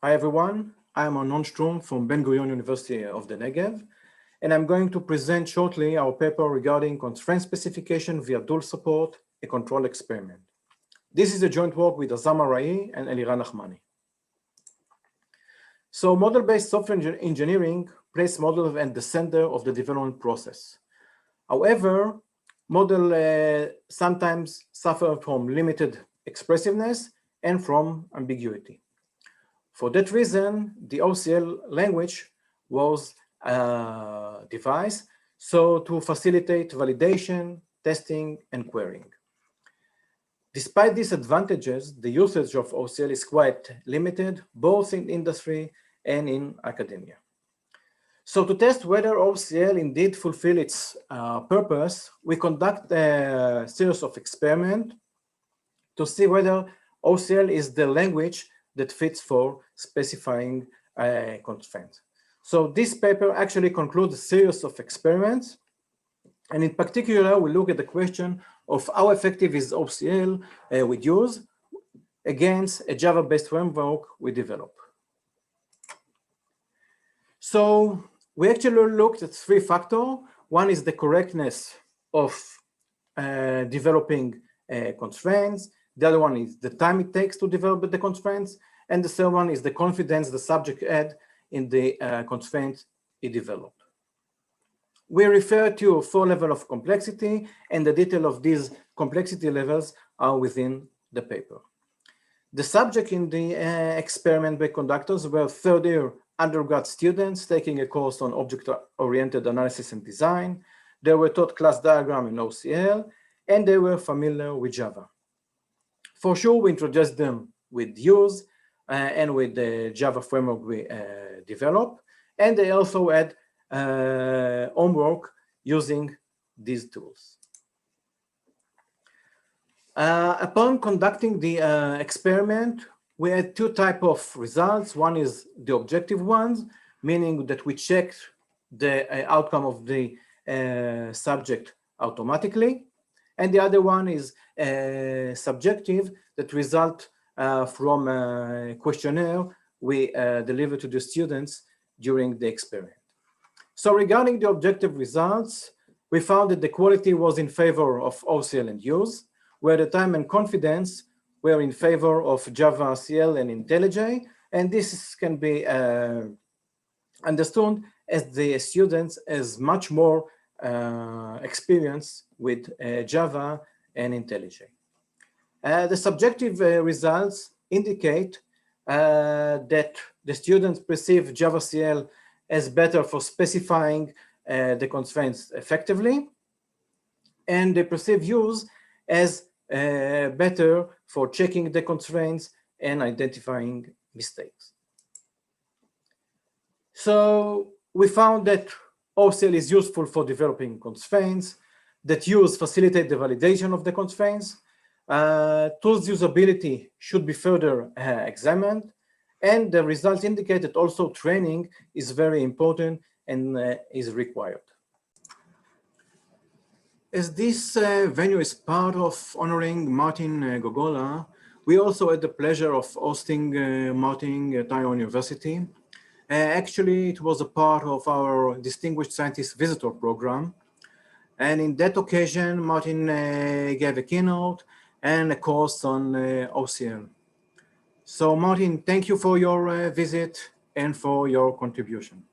Hi everyone, I am Arnon from Ben-Gurion University of the Negev, and I'm going to present shortly our paper regarding constraint specification via dual support, a control experiment. This is a joint work with Azzam Maraee and Eliran Nachmani. So model-based software engineering places models at the center of the development process. However, models sometimes suffer from limited expressiveness and from ambiguity. For that reason, the OCL language was devised to facilitate validation, testing, and querying. Despite these advantages, the usage of OCL is quite limited, both in industry and in academia. So to test whether OCL indeed fulfills its purpose, we conduct a series of experiments to see whether OCL is the language that fits for specifying constraints. So this paper actually concludes a series of experiments, and in particular, we look at the question of how effective is OCL we use against a Java-based framework we develop. So we actually looked at three factors. One is the correctness of developing constraints. The other one is the time it takes to develop the constraints. And the third one is the confidence the subject had in the constraints he developed. We refer to 4 levels of complexity, and the detail of these complexity levels are within the paper. The subject in the experiment by conductors were third-year undergrad students taking a course on object-oriented analysis and design. They were taught class diagram in OCL, and they were familiar with Java. For sure, we introduced them with use and with the Java framework we developed, and they also had homework using these tools. Upon conducting the experiment, we had 2 types of results. One is the objective ones, meaning that we checked the outcome of the subject automatically. And the other one is subjective, that result from a questionnaire we delivered to the students during the experiment. So regarding the objective results, we found that the quality was in favor of OCL and use, where the time and confidence were in favor of Java CL and IntelliJ, and this can be understood as the students as much more experience with Java and IntelliJ. The subjective results indicate that the students perceive Java CL as better for specifying the constraints effectively, and they perceive use as better for checking the constraints and identifying mistakes. So we found that OCL is useful for developing constraints, that use facilitate the validation of the constraints, tools usability should be further examined, and the results indicate that also training is very important and is required. As this venue is part of honoring Martin Gogola, we also had the pleasure of hosting Martin at Taiwan University. Actually, it was a part of our Distinguished Scientist Visitor Program. And in that occasion, Martin gave a keynote and a course on OCL. So Martin, thank you for your visit and for your contribution.